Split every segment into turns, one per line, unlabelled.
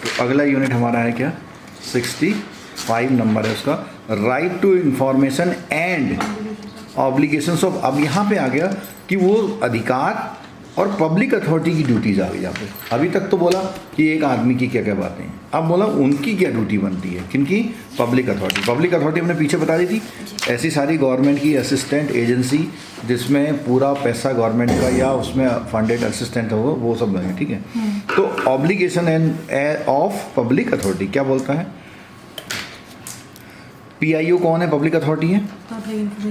तो अगला यूनिट हमारा है क्या, 65 नंबर है उसका, right to information and obligations of. अब यहाँ पे आ गया कि वो अधिकार और पब्लिक अथॉरिटी की ड्यूटीज़ आ गई यहाँ पे। अभी तक तो बोला कि एक आदमी की क्या क्या बातें हैं, अब बोला उनकी क्या ड्यूटी बनती है, किनकी, पब्लिक अथॉरिटी। पब्लिक अथॉरिटी हमने पीछे बता दी थी, ऐसी सारी गवर्नमेंट की असिस्टेंट एजेंसी जिसमें पूरा पैसा गवर्नमेंट का या उसमें फंडेड असिस्टेंट हो, वो सब लगे, ठीक है। तो obligation and of public authority क्या बोलता है, PIO कौन है, पब्लिक अथॉरिटी है,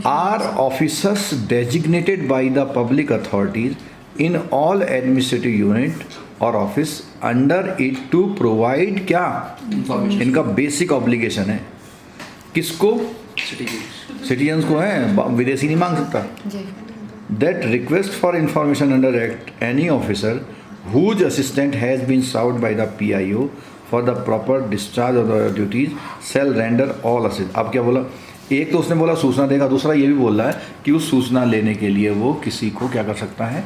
are officers designated by the public authorities in all administrative unit or office under it to provide क्या, इनका बेसिक ऑब्लिगेशन है किसको, सिटीजन्स को है, विदेशी नहीं मांग सकता। That request for information under act any officer whose assistant has been served by the PIO for the proper discharge of the duties shall render all assist. अब क्या बोला, एक तो उसने बोला सूचना देगा, दूसरा ये भी बोल रहा है कि उस सूचना लेने के लिए वो किसी को क्या कर सकता है,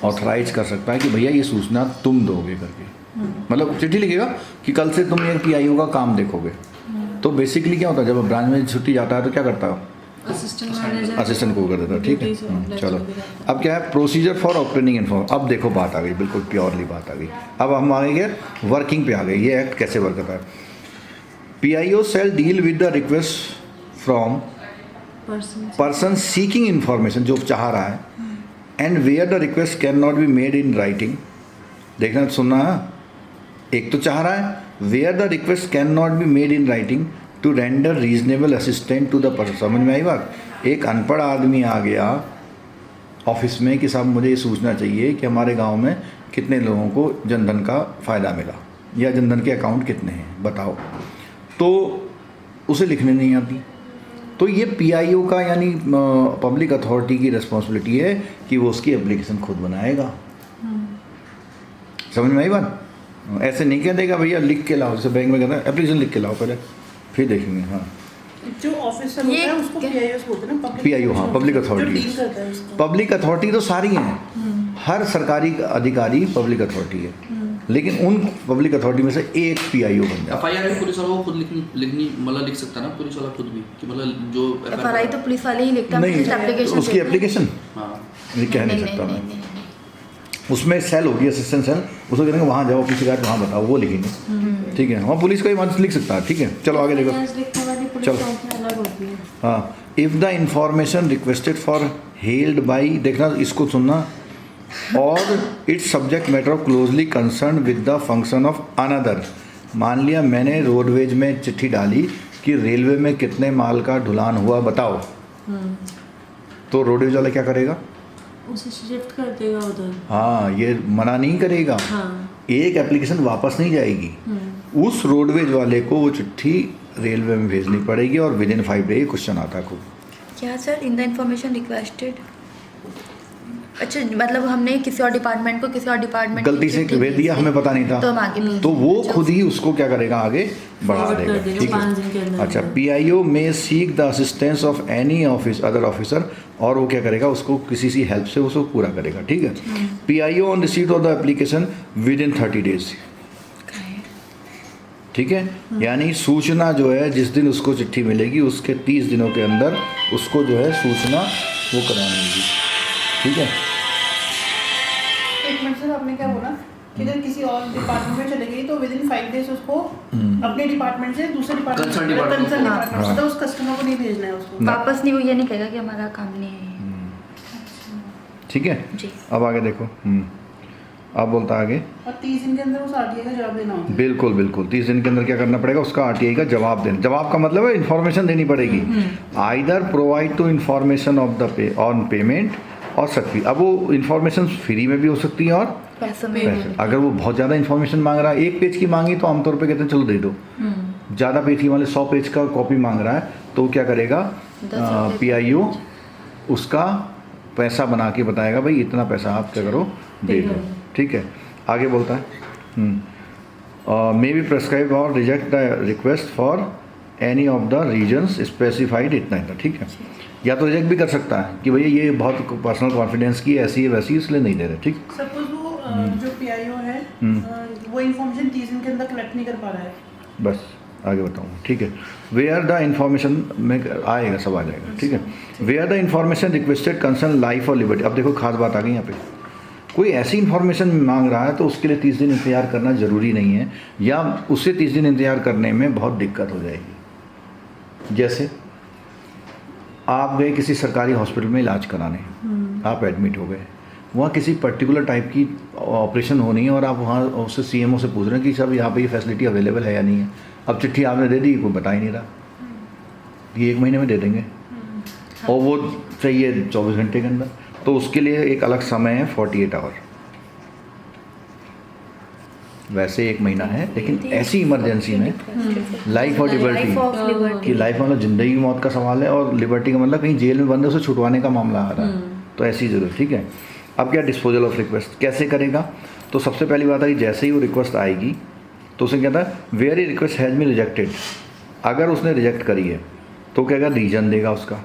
ऑथराइज कर सकता है कि भैया ये सूचना तुम दोगे करके। मतलब चिट्ठी लिखेगा कि कल से तुम ये PIO का काम देखोगे। तो बेसिकली क्या होता है, जब ब्रांच में छुट्टी जाता है तो क्या करता है, असिस्टेंट को कर देता है, ठीक है। चलो अब क्या है, प्रोसीजर फॉर ऑब्टेनिंग इन्फॉर्म। अब देखो बात आ गई, बिल्कुल प्योरली बात आ गई। अब हम आ गए वर्किंग पे आ गए, ये एक्ट कैसे वर्क करता है। PIO shall deal with the request from person seeking information, जो चाह रहा है, and where the request can not be made in writing. देखना सुनना, एक तो चाह रहा है, where the request can not be made in writing to render reasonable assistant to the person. समझ में आई बात, एक अनपढ़ आदमी आ गया ऑफिस में कि साहब मुझे ये सूचना चाहिए कि हमारे गांव में कितने लोगों को जनधन का फ़ायदा मिला या जनधन के अकाउंट कितने हैं बताओ, तो उसे लिखने नहीं आती। तो ये PIO का यानी पब्लिक अथॉरिटी की रिस्पॉन्सिबिलिटी है कि वो उसकी एप्लीकेशन खुद बनाएगा। समझ में आई बात, ऐसे नहीं कह देगा भैया लिख के लाओ, जैसे बैंक में कहता है एप्लीकेशन लिख के लाओ पहले फिर देखेंगे। हाँ,
जो ऑफिसर होता है उसको PIO बोलते हैं ना,
PIO, हाँ, पब्लिक अथॉरिटी। पब्लिक अथॉरिटी तो सारी हैं, हर सरकारी अधिकारी पब्लिक अथॉरिटी है, लेकिन उन पब्लिक अथॉरिटी में से एक PIO बन जाता है।
FIR भी पुलिस वाला खुद लिखनी मतलब लिख सकता है ना, पुलिस वाला खुद भी कि मतलब जो
FIR तो पुलिस वाले ही लिखता है,
नहीं उसकी एप्लीकेशन ये कह नहीं सकता मैं, उसमें सेल होगी असिस्टेंट सेल, उसको कहेंगे वहाँ जाओ अपनी शिकायत वहाँ बताओ, वो लिखेंगे, ठीक है। वहाँ पुलिस का ही मान लिख सकता है, ठीक है। चलो आगे देखो, चलो हाँ, if the information requested for held by, देखना इसको सुनना, और it's subject matter closely concern with the function of another. मान लिया मैंने रोडवेज में चिट्ठी डाली कि रेलवे में कितने माल का ढुलान हुआ बताओ, तो रोडवेज वाला क्या करेगा,
उसे शिफ्ट कर देगा उधर।
हाँ, ये मना नहीं करेगा।
हाँ।
एक एप्लीकेशन वापस नहीं जाएगी, उस रोडवेज वाले को वो चिट्ठी रेलवे में भेजनी पड़ेगी, और विद इन 5 डे क्वेश्चन आता है खूब।
क्या sir, in the information requested, अच्छा मतलब हमने किसी और डिपार्टमेंट को किसी और डिपार्टमेंट
गलती से भेज दिया, हमें पता नहीं था,
तो हम आगे
तो वो खुद ही उसको क्या करेगा, आगे बढ़ा देगा, ठीक है। अच्छा, PIO में seek the assistance of any office other officer, और वो क्या करेगा, उसको किसी सी हेल्प से उसको पूरा करेगा, ठीक है। PIO on receipt of the application with in 30 days, ठीक है। यानी सूचना जो है जिस दिन उसको चिट्ठी मिलेगी उसके 30 दिनों के अंदर उसको जो है सूचना वो करानी होगी, ठीक है।
एक मिनट सर, आपने क्या बोला कि अगर किसी और डिपार्टमेंट में चले गई तो विद इन 5 डेज उसको अपने डिपार्टमेंट से दूसरे डिपार्टमेंट से उस कस्टमर को नहीं भेजना है, उसको
वापस नहीं, वो ये नहीं कहेगा कि हमारा काम नहीं है,
ठीक है
जी।
अब आगे देखो, अब बोलता आगे,
और 30 दिन के अंदर उस RTI का जवाब देना होता है।
बिल्कुल बिल्कुल 30 दिन के अंदर क्या करना पड़ेगा, उसका RTI का जवाब देना। जवाब का मतलब है इन्फॉर्मेशन देनी पड़ेगी, either provide to information of the on payment और सक्ती। अब वो इन्फॉर्मेशन फ्री में भी हो सकती है और
पैसों में।
अगर वो बहुत ज़्यादा इन्फॉर्मेशन मांग रहा है, 1 पेज की मांगी तो आमतौर पे कहते हैं चलो दे दो, ज़्यादा पेज की वाले 100 पेज का कॉपी मांग रहा है तो क्या करेगा, PIO उसका पैसा बना के बताएगा भाई इतना पैसा आप क्या करो दे दो, ठीक है। आगे बोलता है मे बी प्रेस्क्राइब और reject the request for any of the reasons specified, इतना इतना, ठीक है। या तो रिजेक्ट भी कर सकता है कि भैया ये बहुत पर्सनल कॉन्फिडेंस की ऐसी है वैसी, इसलिए नहीं दे रहे, ठीक।
सपोज वो जो PIO है वो इन्फॉर्मेशन 30 दिन के अंदर कलेक्ट नहीं कर पा रहा है।
बस आगे बताऊँ, ठीक है। वेयर द इन्फॉर्मेशन में आएगा, सब आ जाएगा, ठीक है। Where the information requested concern life और लिबर्टी। अब देखो खास बात आ गई यहाँ पे, कोई ऐसी इन्फॉर्मेशन मांग रहा है तो उसके लिए 30 दिन इंतजार करना ज़रूरी नहीं है, या उससे 30 दिन इंतजार करने में बहुत दिक्कत हो जाएगी। जैसे आप गए किसी सरकारी हॉस्पिटल में इलाज कराने, आप एडमिट हो गए, वहाँ किसी पर्टिकुलर टाइप की ऑपरेशन होनी है और आप वहाँ उससे CMO से पूछ रहे हैं कि सब यहाँ पे ये फैसिलिटी अवेलेबल है या नहीं है। अब चिट्ठी आपने दे दी, कोई बता ही नहीं रहा, ये 1 महीने में दे देंगे और वो चाहिए 24 घंटे के अंदर, तो उसके लिए एक अलग समय है 48 आवर। वैसे 1 महीना है, लेकिन ऐसी इमरजेंसी में लाइफ और लिबर्टी कि लाइफ मतलब ज़िंदगी मौत का सवाल है, और लिबर्टी का मतलब कहीं जेल में बंद है उसे छुटवाने का मामला आ रहा है, तो ऐसी ज़रूरत, ठीक है। अब क्या डिस्पोजल ऑफ रिक्वेस्ट कैसे करेगा? तो सबसे पहली बात है कि जैसे ही वो रिक्वेस्ट आएगी तो उसे कहता है वेयर ई रिक्वेस्ट हैज़ बीन रिजेक्टेड। अगर उसने रिजेक्ट करी है तो क्या रीजन देगा उसका,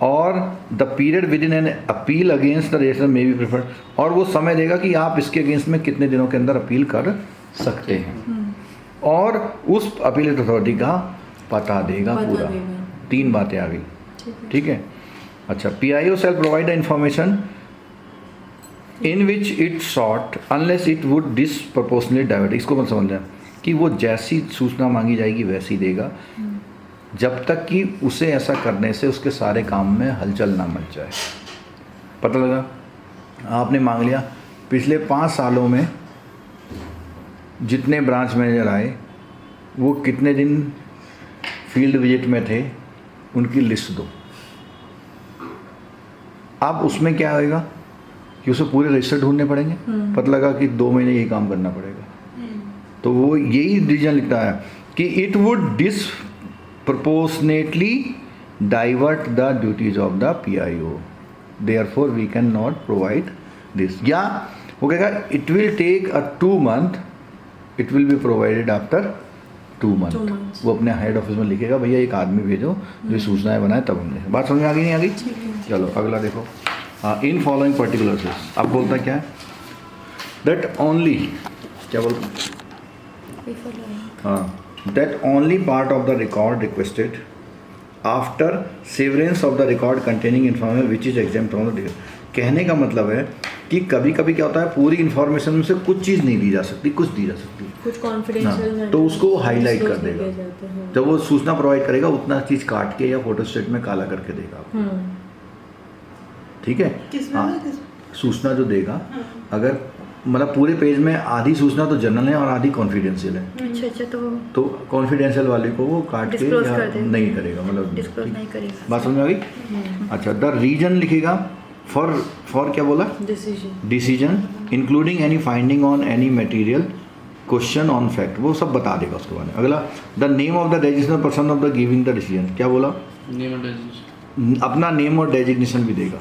और the period with in an appeal against the register may be preferred, और वो समय देगा कि आप इसके अगेंस्ट में कितने दिनों के अंदर अपील कर सकते हैं, और उस अपील अथॉरिटी का पता देगा पूरा। 3 बातें आ गई, ठीक है। अच्छा, PIO shall provide the information in which it sought unless it would disproportionately divert। इसको मत समझना कि वो जैसी सूचना मांगी जाएगी वैसी देगा, जब तक कि उसे ऐसा करने से उसके सारे काम में हलचल ना मच जाए। पता लगा, आपने मांग लिया पिछले 5 सालों में जितने ब्रांच मैनेजर आए वो कितने दिन फील्ड विजिट में थे, उनकी लिस्ट दो। अब उसमें क्या होएगा कि उसे पूरे रजिस्टर ढूंढने पड़ेंगे, पता लगा कि 2 महीने यही काम करना पड़ेगा, तो वो यही डिसीजन लिखता है कि it would disproportionately divert the duties of the PIO, therefore we cannot provide this। या वो कहेगा it will take a 2 month, it will be provided after 2 months। वो अपने हेड ऑफिस में लिखेगा भैया एक आदमी भेजो जो सूचनाएं बनाए, तब हमने बात समझ में आ गई, नहीं आ गई? चलो अगला देखो, इन फॉलोइंग पर्टिकुलर्स। अब बोलता क्या है, दैट ओनली, क्या बोलता हाँ, that only part of the record requested after severance of the record containing information which is exempt from the data। कहने का मतलब है कि कभी कभी क्या होता है, पूरी इन्फॉर्मेशन में से कुछ चीज़ नहीं दी जा सकती, कुछ दी जा सकती,
कुछ कॉन्फिडेंशियल,
तो उसको हाईलाइट कर देगा। जब वो सूचना प्रोवाइड करेगा उतना चीज़ काट के या फोटोस्टेट में काला करके देगा, ठीक है। हाँ, सूचना जो देगा, अगर मतलब पूरे पेज में आधी सूचना तो जनरल है और आधी कॉन्फिडेंशियल है,
अच्छा,
तो कॉन्फिडेंशियल वाले को वो काट के या नहीं करेगा, मतलब
डिस्क्लोज नहीं करेगा।
बात समझ में आ गई? अच्छा, द रीजन लिखेगा फॉर क्या बोला, decision including any finding on any material question on fact, वो सब बता देगा उसके बारे में। अगला, the name of the designated person of the giving the decision, क्या बोला,
नेम और डेजिग्नेशन,
अपना नेम और डेजिग्नेशन भी देगा।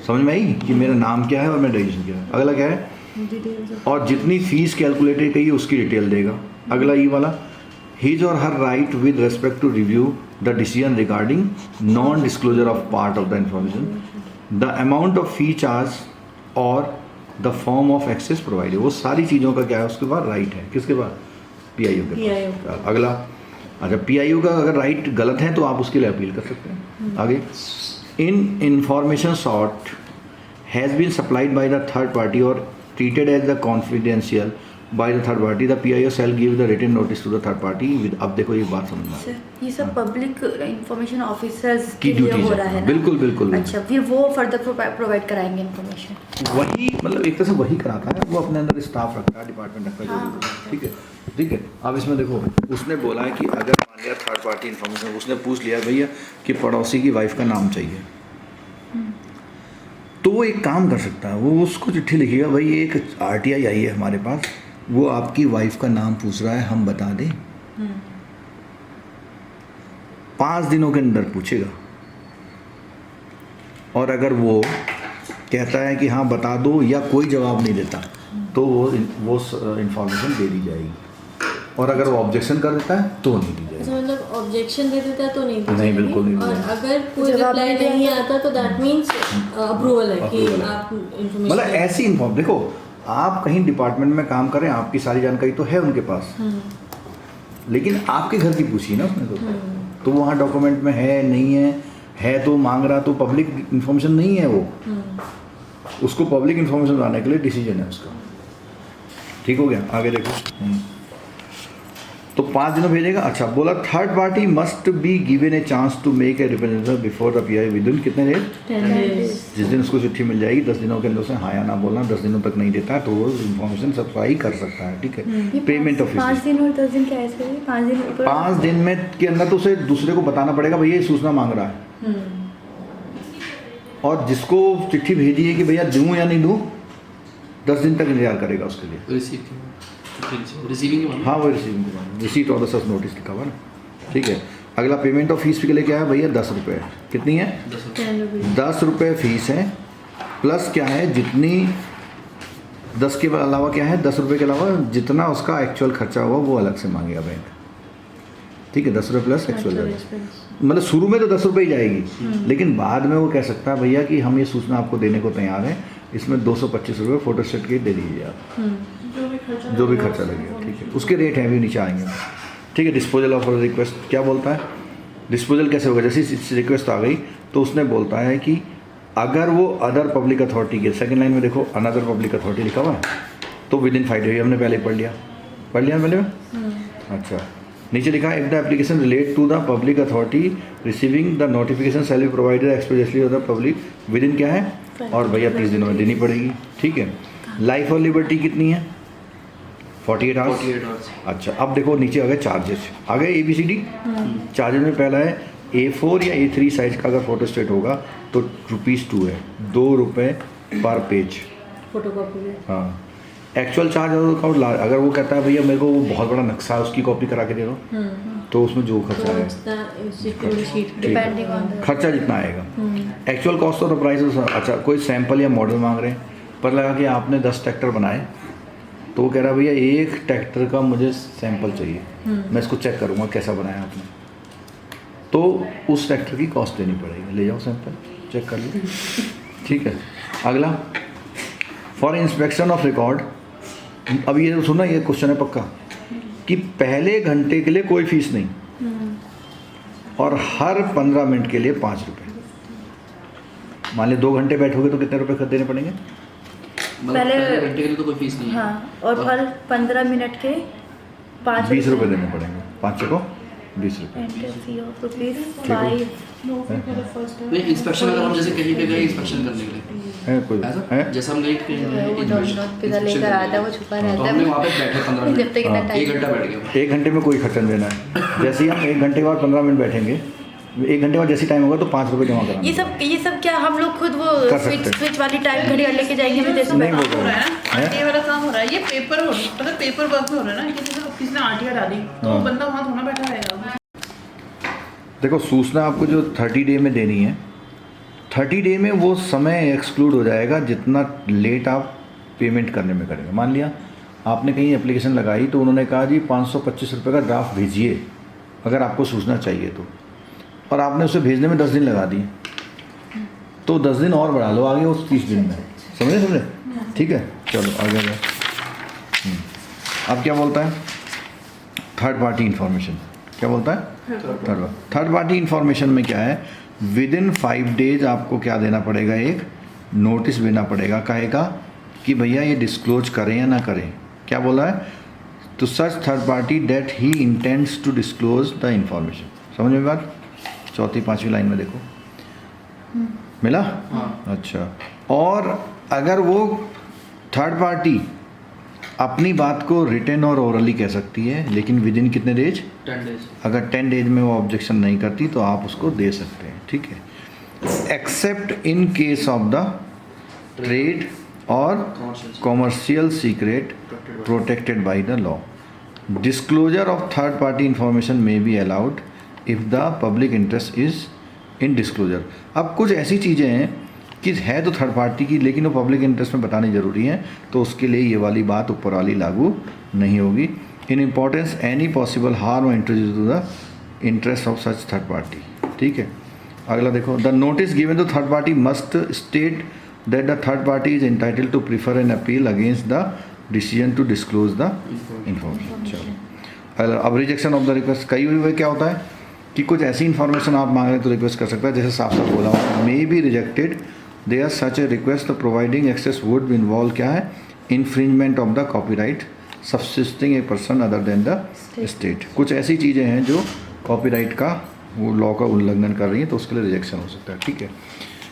समझ में आई कि मेरा नाम क्या है और मेरा डेजिग्नेशन क्या है। अगला क्या है, और जितनी फीस कैलकुलेटेड की उसकी डिटेल देगा। अगला ये वाला, his or her right with respect to review the decision regarding non disclosure of part of the information, the amount of fee charge or the form of access provided, वो सारी चीज़ों का क्या है उसके बाद राइट है, किसके बाद, PIO के पास। अगला, अच्छा, PIO का अगर राइट गलत है तो आप उसके लिए अपील कर सकते हैं। आगे, in information sort has been supplied by the third party और treated as the confidential by the third party, the PIO shall give the written notice to the third party with। अब देखो ये बात समझना,
ये सब पब्लिक इंफॉर्मेशन ऑफिसर्स
की
के लिए
ड्यूटीज
हो रहा है ना?
बिल्कुल बिल्कुल।
अच्छा, फिर वो फर्दर प्रोवाइड कराएंगे इंफॉर्मेशन,
वही मतलब एक तरह से वही कराता है, वो अपने अंदर स्टाफ रखता है, डिपार्टमेंट रखता है, जो भी होता है, ठीक है, ठीक है। अब इसमें देखो, उसने बोला है कि अगर मान लिया थर्ड पार्टी इन्फॉर्मेशन, उसने पूछ लिया भैया कि पड़ोसी की वाइफ का नाम चाहिए, तो वो एक काम कर सकता है, वो उसको चिट्ठी लिखेगा, भाई एक RTI आई है हमारे पास, वो आपकी वाइफ का नाम पूछ रहा है, हम बता दें। 5 दिनों के अंदर पूछेगा, और अगर वो कहता है कि हाँ बता दो या कोई जवाब नहीं देता, तो वो इंफॉर्मेशन दे दी जाएगी, और अगर वो ऑब्जेक्शन कर देता है तो नहीं दी जाएगी।
मतलब ऑब्जेक्शन दे देता है तो नहीं दी
नहीं,
जाएगी।
बिल्कुल नहीं दी
और
जाएगी।
अगर कोई रिप्लाई नहीं आता तो दैट मीन्स अप्रूवल है कि आप
मतलब
इन्फॉर्मेशन,
ऐसी इन्फॉर्म देखो, आप कहीं डिपार्टमेंट में काम करें, आपकी सारी जानकारी तो है उनके पास, लेकिन आपके घर की पूछी ना उसने तो वहाँ डॉक्यूमेंट में है नहीं है तो मांग रहा, तो पब्लिक इन्फॉर्मेशन नहीं है वो, उसको पब्लिक इन्फॉर्मेशन लाने के लिए डिसीजन है उसका। ठीक हो गया, आगे देखो। तो 5 दिनों भेजेगा। अच्छा, बोला third party must be given a chance to make a representation before the PI with in कितने डेज?
10 days।
जिस दिन उसको चिट्ठी मिल जाएगी 10 दिनों के अंदर उसे हाँ या ना बोलना। 10 दिनों तक नहीं देता तो वो इन्फॉर्मेशन सप्लाई कर सकता है। ठीक है, पेमेंट ऑफ
5 दिन और 10 दिन क्या है इसके लिए? 5 दिन ऊपर
5 दिन में के अंदर तो उसे दूसरे को बताना पड़ेगा भैया ये सूचना मांग रहा है, और जिसको चिट्ठी भेजी है कि भैया दूँ या नहीं दूँ, 10 दिन तक इंतजार करेगा उसके लिए।
रिसीविंग
हाँ, वो receiving receipt of the such notice लिखा हुआ ना। ठीक है, अगला पेमेंट ऑफ फीस के लिए क्या है भैया? 10 रुपये। कितनी है?
10 rupees।
10 रुपये फीस है, प्लस क्या है, जितनी 10 के अलावा क्या है, 10 रुपये के अलावा जितना उसका एक्चुअल खर्चा होगा वो अलग से मांगेगा बैंक। ठीक है, 10 रुपये प्लस एक्चुअल
expense।
मतलब शुरू में तो 10 रुपये ही जाएगी, लेकिन बाद में वो कह सकता है भैया कि हम ये सूचना आपको देने को तैयार हैं, इसमें 225 रुपये फोटोस्टेट के दे दीजिए आप, जो भी खर्चा लगेगा। ठीक है, उसके रेट हैं भी नीचे आएंगे। ठीक है, डिस्पोजल ऑफ रिक्वेस्ट क्या बोलता है? डिस्पोजल कैसे होगा? जैसे रिक्वेस्ट आ गई तो उसने बोलता है कि अगर वो अदर पब्लिक अथॉरिटी के, सेकंड लाइन में देखो अनदर पब्लिक अथॉरिटी लिखा हुआ है, तो विद इन 5 डेज, हमने पहले पढ़ लिया पहले में। अच्छा, नीचे लिखा है if the application relate to the public authority receiving the notification shall be provided expressly to the public with in क्या है, और भैया 30 दिनों में देनी पड़ेगी। ठीक है, लाइफ और लिबर्टी कितनी है? 48 आवर्स। अच्छा, अब देखो नीचे आ गए चार्जेस, आ गए ABCD। चार्जेस में पहला है A4 या A3 साइज का अगर फोटो स्टेट होगा तो ₹2 है, ₹2 पर पेज।
फोटोकॉपी में।
हाँ, एक्चुअल चार्ज अगर वो कहता है भैया मेरे को वो बहुत बड़ा नक्शा है उसकी कॉपी करा के दे दो, तो उसमें जो खर्चा है
डिपेंडिंग ऑन द
खर्चा जितना आएगा। Actual cost of the price. अच्छा, कोई सैंपल या मॉडल मांग रहे हैं, पर लगा कि आपने 10 ट्रैक्टर बनाए, तो वो कह रहा है भैया 1 ट्रैक्टर का मुझे सैंपल चाहिए, मैं इसको चेक करूँगा कैसा बनाया आपने, तो उस ट्रैक्टर की कॉस्ट देनी पड़ेगी। ले जाओ सैंपल, चेक कर लो। ठीक है, अगला फॉर इंस्पेक्शन ऑफ रिकॉर्ड। अब ये सुना, ये क्वेश्चन है पक्का कि पहले घंटे के लिए कोई फीस नहीं, और हर 15 मिनट के लिए 5 रुपये। मान ली 2 घंटे बैठोगे तो कितने रुपए देने पड़ेंगे?
पहले घंटे के लिए तो कोई फीस नहीं है।
हाँ, और हर 15 मिनट के
20 रुपये देने पड़ेंगे, 5 को 20 रुपये।
तो इंस्पेक्शन अगर हम जैसे कहीं पे गए इंस्पेक्शन करने के लिए
है कोई
ऐसा,
है?
जैसे हम गए कहीं गए
वो डोमिनोज पिज़्ज़ा लेकर आता है, वो छुपा
तो
रहता है,
हमने वहाँ पे बैठे 15 मिनट,
जब तक इतना
हाँ,
टाइम
1 घंटा बैठ गए।
1 घंटे में कोई खर्चा नहीं देना है। जैसे ही हम 1 घंटे के बाद 15 मिनट बैठेंगे, 1 घंटे बाद जैसे टाइम होगा तो 5 रुपये जमा कराना।
ये सब क्या हम लोग खुद वो
कर सकते हैं।
स्विच वाली टाइम घड़ी लेके जाएंगे, हमें जैसे
नहीं
हो रहा है ना,
हैं?
ये वाला काम हो रहा है, ये पेपर मतलब पेपर वर्क में हो रहा है ना, किसी ने RTR डाली तो
हाँ।
बंदा वहाँ थोड़ा बैठा रहेगा।
देखो, सूचना आपको जो 30 डे में देनी है, 30 डे में वो समय एक्सक्लूड हो जाएगा जितना लेट आप पेमेंट करने में करेंगे। मान लिया आपने कहीं एप्लीकेशन लगाई तो उन्होंने कहा जी 525 रुपये का ड्राफ्ट भेजिए अगर आपको सूचना चाहिए तो, और आपने उसे भेजने में 10 दिन लगा दिए, तो 10 दिन और बढ़ा लो आगे उस 30 दिन में। समझे? ठीक है, चलो आगे जाओ। अब क्या बोलता है थर्ड पार्टी इन्फॉर्मेशन? क्या बोलता है? थर्ड पार्टी इन्फॉर्मेशन में क्या है, विद इन 5 डेज आपको क्या देना पड़ेगा, एक नोटिस देना पड़ेगा, कहेगा कि भैया ये डिस्क्लोज करें या ना करें। क्या बोला है? तो such third party that he intends to disclose the information. समझ में बात? 4th 5वीं लाइन में देखो, मिला?
हाँ।
अच्छा, और अगर वो थर्ड पार्टी अपनी बात को रिटन और ओरली कह सकती है, लेकिन विद इन कितने डेज?
10 डेज।
अगर 10 डेज में वो ऑब्जेक्शन नहीं करती तो आप उसको दे सकते हैं। ठीक है, except in case of the trade or commercial secret protected by the law. Disclosure of third party information may be allowed if the public interest is in disclosure. अब कुछ ऐसी चीज़ें हैं कि है तो थर्ड पार्टी की, लेकिन वो पब्लिक इंटरेस्ट में बतानी ज़रूरी है, तो उसके लिए ये वाली बात ऊपर वाली लागू नहीं होगी। In importance any possible harm introduce to the interest of such third party. ठीक है, अगला देखो, the notice given to third party must state that the third party is entitled to prefer an appeal against the decision to disclose the information. चलो अब rejection of the request कई हुई क्या होता है कि कुछ ऐसी इन्फॉर्मेशन आप मांग रहे हैं तो रिक्वेस्ट कर सकता है, जैसे साफ साफ बोला हुआ may be rejected they are such a request providing access would involve क्या है infringement of the copyright subsisting a person other than the state. कुछ ऐसी चीज़ें हैं जो कॉपीराइट का वो लॉ का उल्लंघन कर रही है तो उसके लिए रिजेक्शन हो सकता है। ठीक है,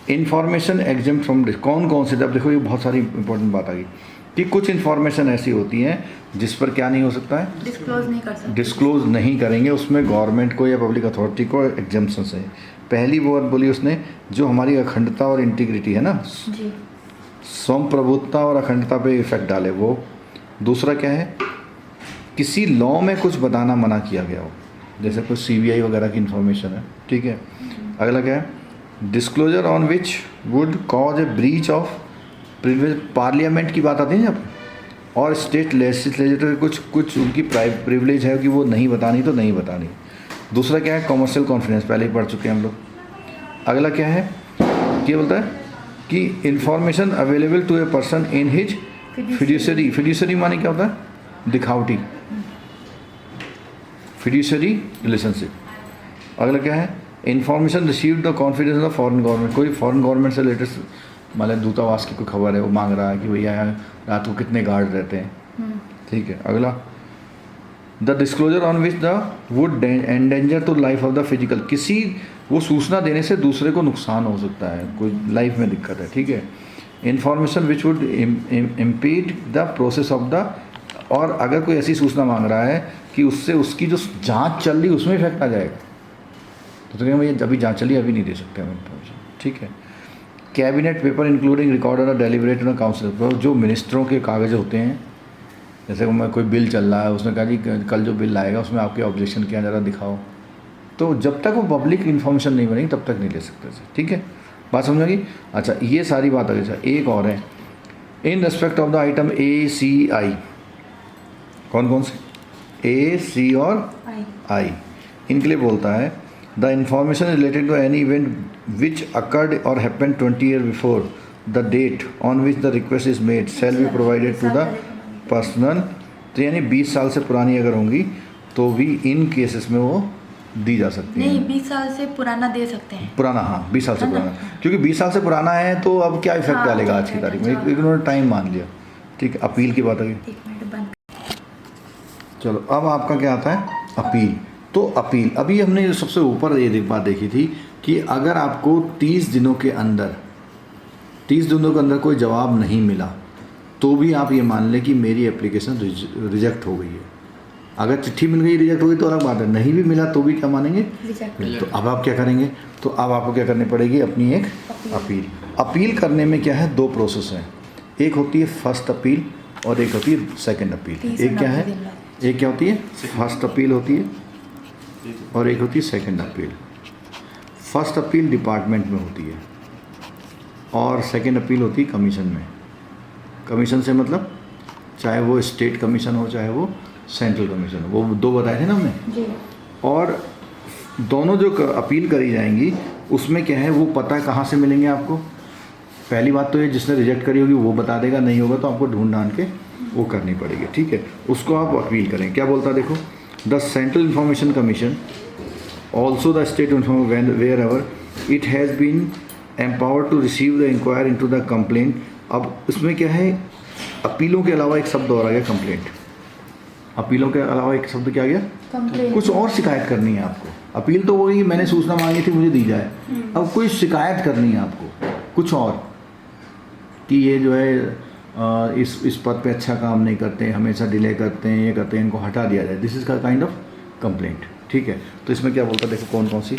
इन्फॉर्मेशन एग्जेम्प्ट फ्रॉम कौन कौन से, जब देखो ये बहुत सारी इंपॉर्टेंट बात आ गई कि कुछ इन्फॉर्मेशन ऐसी होती हैं जिस पर क्या नहीं हो सकता है,
डिस्क्लोज नहीं कर सकते,
डिस्क्लोज नहीं करेंगे, उसमें गवर्नमेंट को या पब्लिक अथॉरिटी को एग्जेम्पशन है। पहली वर्ड बोली उसने जो हमारी अखंडता और इंटीग्रिटी है ना,
जी
संप्रभुत्ता और अखंडता पे इफेक्ट डाले वो। दूसरा क्या है, किसी लॉ में कुछ बताना मना किया गया हो, जैसे कोई सीबीआई वगैरह की इंफॉर्मेशन है। ठीक है, अगला क्या है, disclosure on which would cause A breach of privilege, parliament की बात आती है जब, और स्टेट लेजिस्लेचर कुछ उनकी प्रिविलेज है कि वो नहीं बतानी तो नहीं बतानी। दूसरा क्या है, कॉमर्शियल कॉन्फिडेंस, पहले ही पढ़ चुके हैं हम लोग। अगला क्या है, क्या बोलता है कि information available to a person in his fiduciary, fiduciary माने क्या होता है, दिखावटी, फिड्यूसरी रिलेशनशिप। अगला क्या है, information received the confidence of foreign government, कोई फॉरेन गवर्नमेंट से लेटेस्ट मान दूतावास की कोई खबर है, वो मांग रहा है कि भैया यहाँ रात को कितने गार्ड रहते हैं। ठीक है, अगला the disclosure on which the would endanger to life of the physical, किसी वो सूचना देने से दूसरे को नुकसान हो सकता है, कोई लाइफ में दिक्कत है। ठीक है, information which would impede the process of the, और अगर कोई ऐसी सूचना मांग रहा है कि उससे उसकी जो जांच चल रही उसमें इफेक्ट आ जाएगा तो कहेंगे भैया अभी जांच चली, अभी नहीं दे सकते हम इंफॉर्मेशन। ठीक है, कैबिनेट पेपर इंक्लूडिंग रिकॉर्डर और डेलिब्रेटर काउंसिल, जो मिनिस्टरों के कागज होते हैं, जैसे कोई बिल चल रहा है, उसने कहा जी कल जो बिल आएगा उसमें आपके ऑब्जेक्शन क्या ज़रा दिखाओ, तो जब तक वो पब्लिक इन्फॉर्मेशन नहीं बनेगी तब तक नहीं ले सकते थे। ठीक है, बात समझोगी। अच्छा, ये सारी बात आ गई। एक और है, in respect of the item A C I, कौन कौन से, ए सी और आई, इनके लिए बोलता है the information related to any event which occurred or happened 20 year before the date on which the request is made shall be provided to the personal, तो यानी 20 साल से पुरानी अगर होंगी तो भी इन केसेस में वो दी जा सकती है।
नहीं, 20 साल से पुराना दे सकते हैं,
पुराना, हाँ 20 साल से पुराना, क्योंकि 20 साल से पुराना है तो अब क्या इफेक्ट
हाँ,
डालेगा आज की तारीख में, एक उन्होंने टाइम मान लिया। ठीक है, अपील की बात आ गई।
1 मिनट बंद।
चलो अब आपका क्या आता है, अपील। तो अपील, अभी हमने सबसे ऊपर ये बात देखी थी कि अगर आपको 30 दिनों के अंदर कोई जवाब नहीं मिला तो भी आप ये मान लें कि मेरी एप्लीकेशन रिजेक्ट हो गई है। अगर चिट्ठी मिल गई रिजेक्ट हो गई तो अलग बात है, नहीं भी मिला तो भी क्या मानेंगे,
रिजेक्ट।
तो अब आप क्या करेंगे, तो अब आपको क्या करनी पड़ेगी, अपनी एक अपील। अपील करने में क्या है, 2 प्रोसेस हैं, एक होती है फर्स्ट अपील और एक होती है सेकंड अपील। एक क्या है, एक क्या होती है, फर्स्ट अपील होती है और एक होती है second appeal. First appeal department में होती है और सेकंड अपील होती है कमीशन में। कमीशन से मतलब चाहे वो स्टेट कमीशन हो चाहे वो सेंट्रल कमीशन हो, वो 2 बताए थे ना हमने
जी।
और दोनों जो अपील करी जाएंगी उसमें क्या है, वो पता कहाँ से मिलेंगे आपको। पहली बात तो ये जिसने रिजेक्ट करी होगी वो बता देगा, नहीं होगा तो आपको ढूंढ ढांढ के वो करनी पड़ेगी। ठीक है, उसको आप अपील करें। क्या बोलता है देखो, the central information commission also the state information where ever it has been empowered to receive the inquire into the complaint. अब इसमें क्या है, अपीलों के अलावा एक शब्द और आ गया, कंप्लेंट। अपीलों के अलावा एक शब्द क्या आ गया,
कंप्लेंट।
कुछ और शिकायत करनी है आपको। अपील तो वही मैंने सूचना मांगी थी मुझे दी जाए, अब कोई शिकायत करनी है आपको कुछ और, कि ये जो है इस पद पे अच्छा काम नहीं करते हैं, हमेशा डिले करते हैं, ये करते हैं, इनको हटा दिया जाए। दिस इज़ का काइंड ऑफ कंप्लेंट। ठीक है, तो इसमें क्या बोलता है देखो, कौन कौन सी,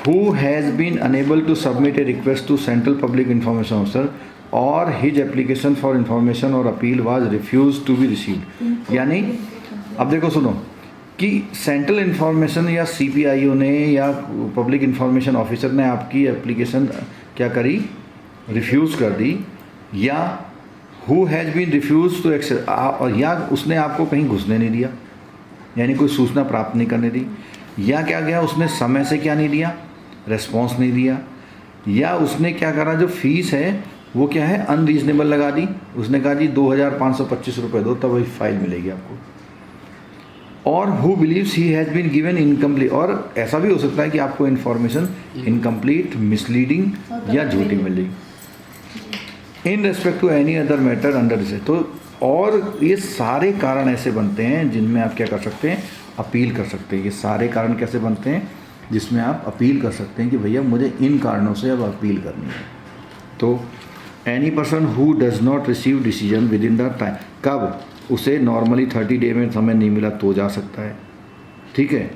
who has been enable to submit a request to central public information officer or his application for information or appeal was refuse to be received. यानी अब देखो सुनो कि सेंट्रल इंफॉर्मेशन या CPIO ने या पब्लिक इंफॉर्मेशन ऑफिसर ने आपकी एप्लीकेशन क्या करी, रिफ्यूज़ कर दी, या who has been refuse to access, और या उसने आपको कहीं घुसने नहीं दिया, यानी कोई सूचना प्राप्त नहीं करने दी, या क्या गया उसने समय से क्या नहीं दिया, रेस्पॉन्स नहीं दिया, या उसने क्या करा, जो फीस है वो क्या है अनरीजनेबल लगा दी, उसने कहा जी 2525 रुपये दो तब वही फाइल मिलेगी आपको। और who believes he has been given incomplete, और ऐसा भी हो सकता है कि आपको इन्फॉर्मेशन इनकम्प्लीट, मिसलीडिंग या झूठी मिलेगी in respect to any other matter under this. तो और ये सारे कारण ऐसे बनते हैं जिनमें आप क्या कर सकते हैं, अपील कर सकते हैं। ये सारे कारण कैसे बनते हैं जिसमें आप अपील कर सकते हैं कि भैया मुझे इन कारणों से अब अपील करनी है। तो any person who does not receive decision with in the time, कब उसे नॉर्मली 30 डे में समय नहीं मिला तो जा सकता है, ठीक है,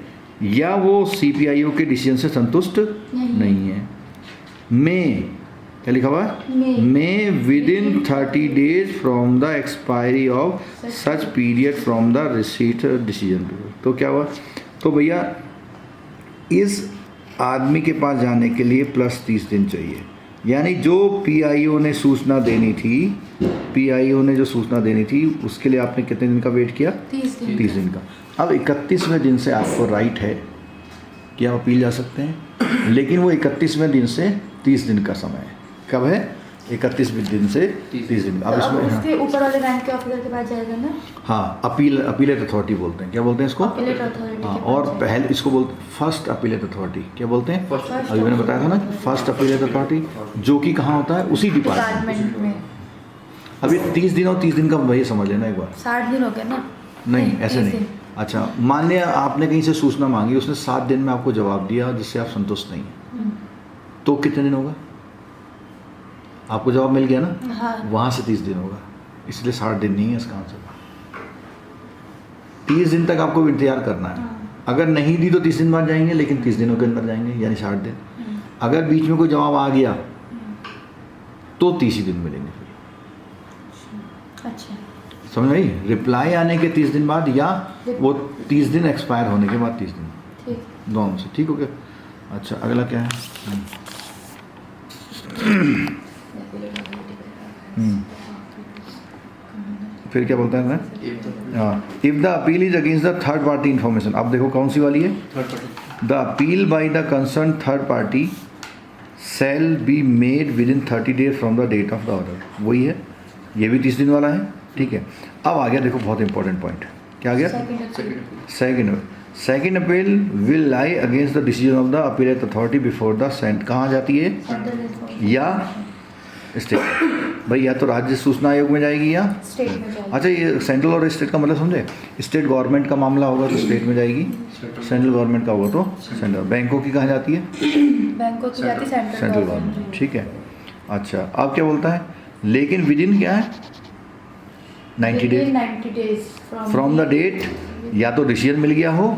या वो CPIO के डिसीजन से संतुष्ट नहीं है। में क्या लिखा हुआ है, में with in 30 days from the expiry of such period from the receipt decision. तो क्या हुआ, तो भैया इस आदमी के पास जाने के लिए प्लस 30 दिन चाहिए, यानी जो PIO ने सूचना देनी थी, PIO ने जो सूचना देनी थी उसके लिए आपने कितने दिन का वेट किया, 30 दिन का। अब 31वें दिन से आपको राइट है कि आप अपील जा सकते हैं, लेकिन वो 31वें दिन से 30 दिन का समय है। कब है, 31वें दिन से 30 दिन। अब इसमें
उसके ऊपर वाले रैंक के ऑफिसर के पास जाएगा ना।
हाँ, अपीलेट अथॉरिटी बोलते हैं, क्या बोलते हैं इसको,
अपीलेट अथॉरिटी।
हाँ, और पहले इसको बोलते हैं फर्स्ट अपीलेट अथॉरिटी, क्या बोलते हैं, अभी मैंने बताया था ना फर्स्ट अपीलेट अथॉरिटी, जो कि कहाँ होता है, उसी डिपार्टमेंट
में।
अभी 30 दिन और 30 दिन का भैया समझ लेना एक बार।
60 दिन हो गया ना।
नहीं ऐसे
30
नहीं।
दिन।
अच्छा, मान लिया आपने कहीं से सूचना मांगी, उसने 7 दिन में आपको जवाब दिया जिससे आप संतुष्ट नहीं हैं, तो कितने दिन होगा, आपको जवाब मिल गया ना,
हाँ।
वहाँ से 30 दिन होगा, इसलिए 60 दिन नहीं है इसका आंसर। 30 दिन तक आपको इंतजार करना है। अगर नहीं दी तो 30 दिन बाद जाएंगे, लेकिन 30 दिनों के अंदर जाएंगे, यानी 60 दिन। अगर बीच में कोई जवाब आ गया तो 30 ही दिन मिलेंगे फिर।
अच्छा,
समझ आई, रिप्लाई आने के 30 दिन बाद या वो 30 दिन एक्सपायर होने के बाद 30 दिन,
ठीक।
दोनों से, ठीक हो गया। अच्छा, अगला क्या है, फिर क्या बोलता है ना, हाँ, if the appeal is against the third party information. अब देखो कौन सी वाली है,
third party.
The appeal by the concern third party shall be made with in 30 days from the date of the order. वही है, ये भी 30 दिन वाला है, ठीक है। अब आ गया देखो बहुत इंपॉर्टेंट पॉइंट, क्या आ गया, second appeal will lie against the decision of the appellate authority before the sent. कहाँ जाती है, या स्टेट, भाई या तो राज्य सूचना आयोग में जाएगी या
स्टेट में जाएगा।
अच्छा, ये सेंट्रल और स्टेट का मतलब समझे, स्टेट गवर्नमेंट का मामला होगा तो स्टेट में जाएगी, सेंट्रल गवर्नमेंट का होगा तो सेंट्रल। बैंकों की कहाँ जाती है,
बैंकों की जाती
सेंट्रल गवर्नमेंट, ठीक है। अच्छा, अब क्या बोलता है, लेकिन विद इन क्या है 90 डेज फ्रॉम द डेट, या तो डिसीजन मिल गया हो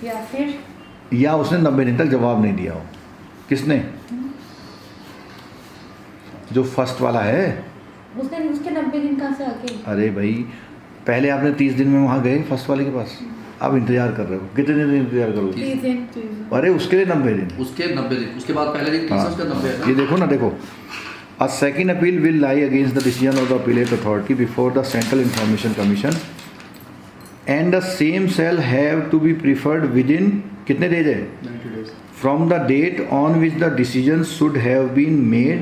या फिर
या उसने 90 दिन तक जवाब नहीं दिया हो। किसने, जो फर्स्ट वाला है,
उसने उसके 90 दिन कहाँ से आके।
अरे भाई पहले आपने 30 दिन में वहाँ गए फर्स्ट वाले के पास, अब इंतजार कर रहे हो, कितने दिन इंतजार करोगे,
30 दिन।
अरे उसके लिए 90 दिन,
उसके 90 दिन, उसके बाद पहले दिन 30
हाँ,
उसका 90 है
ये
ना?
देखो ना, देखो, a second appeal will lie against the decision of the appellate authority before the Central Information Commission and the same shall have to be preferred within कितने डेज है,
90 days।
from the date on which the decision should have been made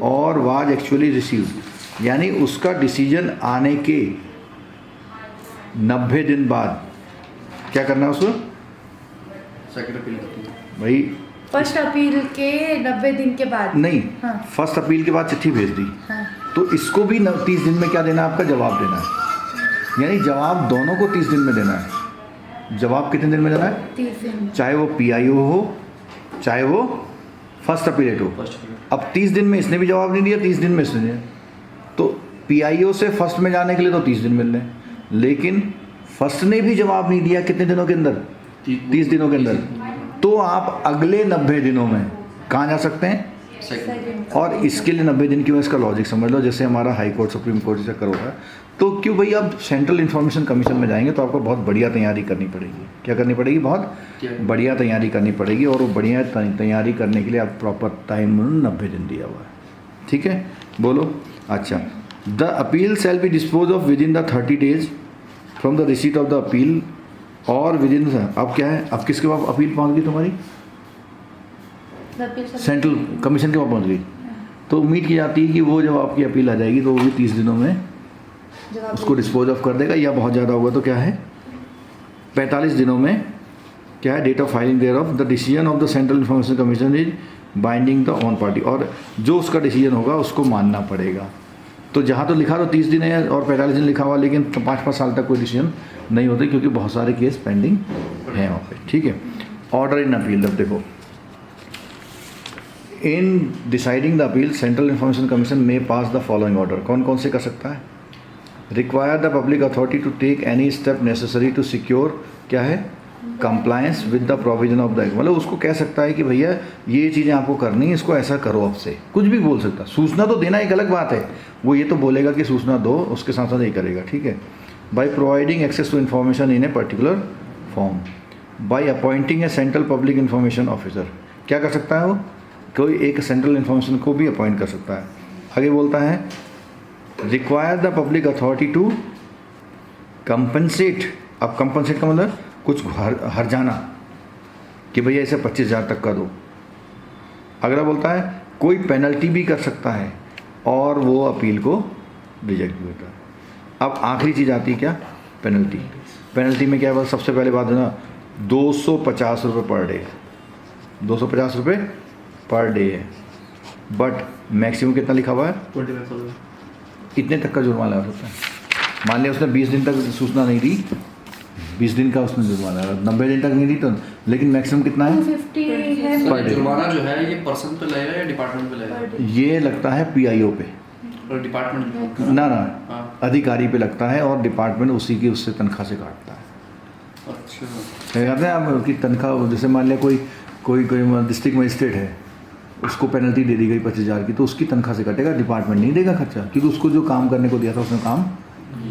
or was actually received। यानी उसका decision आने के 90 दिन बाद क्या करना है उसको,
सेकंड अपील करती है
भाई
फर्स्ट अपील के 90 दिन के बाद
नहीं,
हाँ।
फर्स्ट अपील के बाद चिट्ठी भेज दी,
हाँ।
तो इसको भी 30 दिन में क्या देना है, आपका जवाब देना है। यानी जवाब दोनों को 30 दिन में देना है। जवाब कितने दिन में देना है,
30 दिन।
चाहे वो PIO हो चाहे वो फर्स्ट अपीलेट हो।
First appeal.
अब 30 दिन में इसने भी जवाब नहीं दिया, 30 दिन में इसने दिया, तो PIO से फर्स्ट में जाने के लिए तो 30 दिन मिल रहे हैं, लेकिन फर्स्ट ने भी जवाब नहीं दिया कितने दिनों के अंदर, 30 दिनों के अंदर, तो आप अगले 90 दिनों में कहाँ जा सकते हैं,
सेकंड।
और इसके लिए 90 दिन क्यों, इसका लॉजिक समझ लो। जैसे हमारा हाई कोर्ट सुप्रीम कोर्ट से चक्कर होता है, तो क्यों भाई आप सेंट्रल इन्फॉर्मेशन कमीशन में जाएंगे तो आपको बहुत बढ़िया तैयारी करनी पड़ेगी। क्या करनी पड़ेगी, बहुत बढ़िया तैयारी करनी पड़ेगी, और वो बढ़िया तैयारी करने के लिए आप प्रॉपर टाइम 90 दिन दिया हुआ है, ठीक है, बोलो। अच्छा, the appeal shall be dispose of with in the 30 days from the receipt of the appeal और विद इन, अब क्या है, अब किसके पास अपील पहुंच गई तुम्हारी, सेंट्रल कमीशन के पास पहुंच गई, तो उम्मीद की जाती है कि वो जब आपकी अपील आ जाएगी तो वो भी 30 दिनों में उसको डिस्पोज ऑफ कर देगा, या बहुत ज़्यादा होगा तो क्या है 45 दिनों में क्या है date of filing there of the decision of the central information commission is binding the on party, और जो उसका डिसीजन होगा उसको मानना पड़ेगा। तो जहाँ तो लिखा तो 30 दिन है और 45 दिन लिखा हुआ, लेकिन 5-5 साल तक कोई डिसीजन नहीं होते क्योंकि बहुत सारे केस पेंडिंग हैं वहाँ पे, ठीक है। ऑर्डर इन अपील, अब देखो in deciding the appeal central information commission में पास द फॉलोइंग ऑर्डर, कौन कौन से कर सकता है? Require the public authority to take any step necessary to secure क्या है compliance with the provision of the act, मतलब उसको कह सकता है कि भैया ये चीज़ें आपको करनी है, इसको ऐसा करो, अब से कुछ भी बोल सकता। सूचना तो देना एक अलग बात है, वो ये तो बोलेगा कि सूचना दो, उसके साथ साथ ये करेगा, ठीक है। By providing access to information in a particular form, by appointing a central public information officer, क्या कर सकता है वो? कोई एक सेंट्रल इन्फॉर्मेशन को भी अपॉइंट कर सकता है। आगे बोलता है require the public authority to compensate, अब कंपनसेट का मतलब कुछ हर जाना कि भैया इसे 25,000 तक का दो। अगला बोलता है कोई पेनल्टी भी कर सकता है और वो अपील को रिजेक्ट भी होता है। अब आखिरी चीज़ आती है क्या? पेनल्टी। पेनल्टी में क्या है? सबसे पहले बात है ना 250 रुपये पर डे, 250 रुपये पर डे है, बट मैक्सिमम कितना लिखा हुआ है?
25,000।
इतने तक का जुर्माना हो सकता है। मान लिया उसने 20 दिन तक सूचना नहीं दी, 20 दिन का उसने जुर्माना, 90 दिन तक नहीं दी तो, लेकिन मैक्सिमम कितना है?
250 है
पर डे।
जुर्माना जो है ये पर्सन पे लगेगा या डिपार्टमेंट पे लगेगा?
ये लगता है पीआईओ पे,
और डिपार्टमेंट
ना
हाँ।
अधिकारी पे लगता है, और डिपार्टमेंट उसी की उससे तनख्वाह से काटता है।
अच्छा,
क्या कहते हैं आप कि तनख्वाह, जैसे मान लिया कोई कोई कोई डिस्ट्रिक्ट मजिस्ट्रेट है, उसको पेनल्टी दे दी गई 25,000 की, तो उसकी तनख्वाह से कटेगा, डिपार्टमेंट नहीं देगा खर्चा, क्योंकि उसको जो काम करने को दिया था उसने काम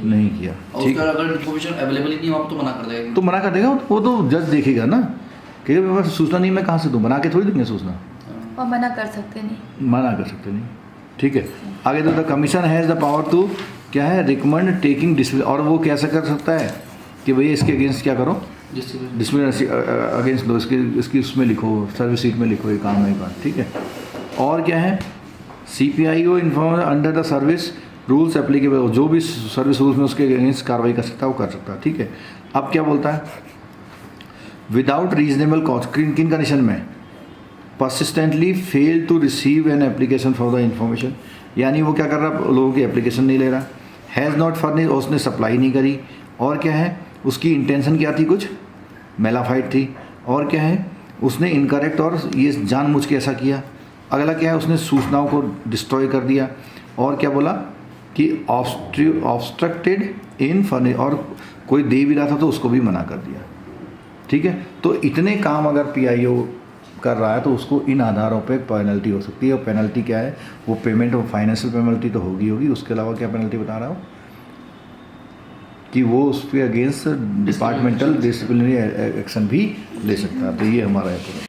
नहीं किया।
और
ठीक,
उसका अगर इन्फॉर्मेशन अवेलेबल ही नहीं हो आप तो मना कर देगा।
तो मना कर देगा, वो तो जज देखेगा ना कि मेरे पास सूचना नहीं, मैं कहाँ से दूँ, बना के थोड़ी देंगे सूचना,
और मना कर सकते नहीं।
मना कर सकते नहीं, ठीक है। आगे तो the commission has the power to क्या है रिकमेंड टेकिंग डिसिप्लिन, और वो कैसे कर सकता है कि भैया इसके अगेंस्ट क्या करो, डिसिप्लिन अगेंस्ट लो, इसकी उसमें लिखो, सर्विस सीट में लिखो, ये काम है बात, ठीक है। और क्या है CPIO inform under the service rules applicable, जो भी सर्विस रूल्स में उसके अगेंस्ट कार्रवाई कर सकता है वो कर सकता है, ठीक है। अब क्या बोलता है विदाउट रीजनेबल कॉज, किन कंडीशन में? Persistently fail to receive an application for the information, यानी वो क्या कर रहा है, लोगों की एप्लीकेशन नहीं ले रहा, हैज़ नॉट फर्निश, उसने सप्लाई नहीं करी, और क्या है उसकी इंटेंशन क्या थी, कुछ मेलाफाइड थी, और क्या है उसने इनकरेक्ट और ये जानबूझ के ऐसा किया। अगला क्या है उसने सूचनाओं को डिस्ट्रॉय कर दिया, और क्या बोला कि ऑब्स्ट्रक्टेड इन फर्निश, और कोई दे भी रहा था तो उसको भी मना कर दिया, ठीक है। तो इतने काम अगर PIO कर रहा है तो उसको इन आधारों पे पेनल्टी हो सकती है, और पेनल्टी क्या है वो पेमेंट और फाइनेंशियल पेनल्टी तो होगी, उसके अलावा क्या पेनल्टी बता रहा हूँ कि वो उस पर अगेंस्ट डिपार्टमेंटल डिसिप्लिनरी एक्शन भी ले सकता है। तो ये हमारा है।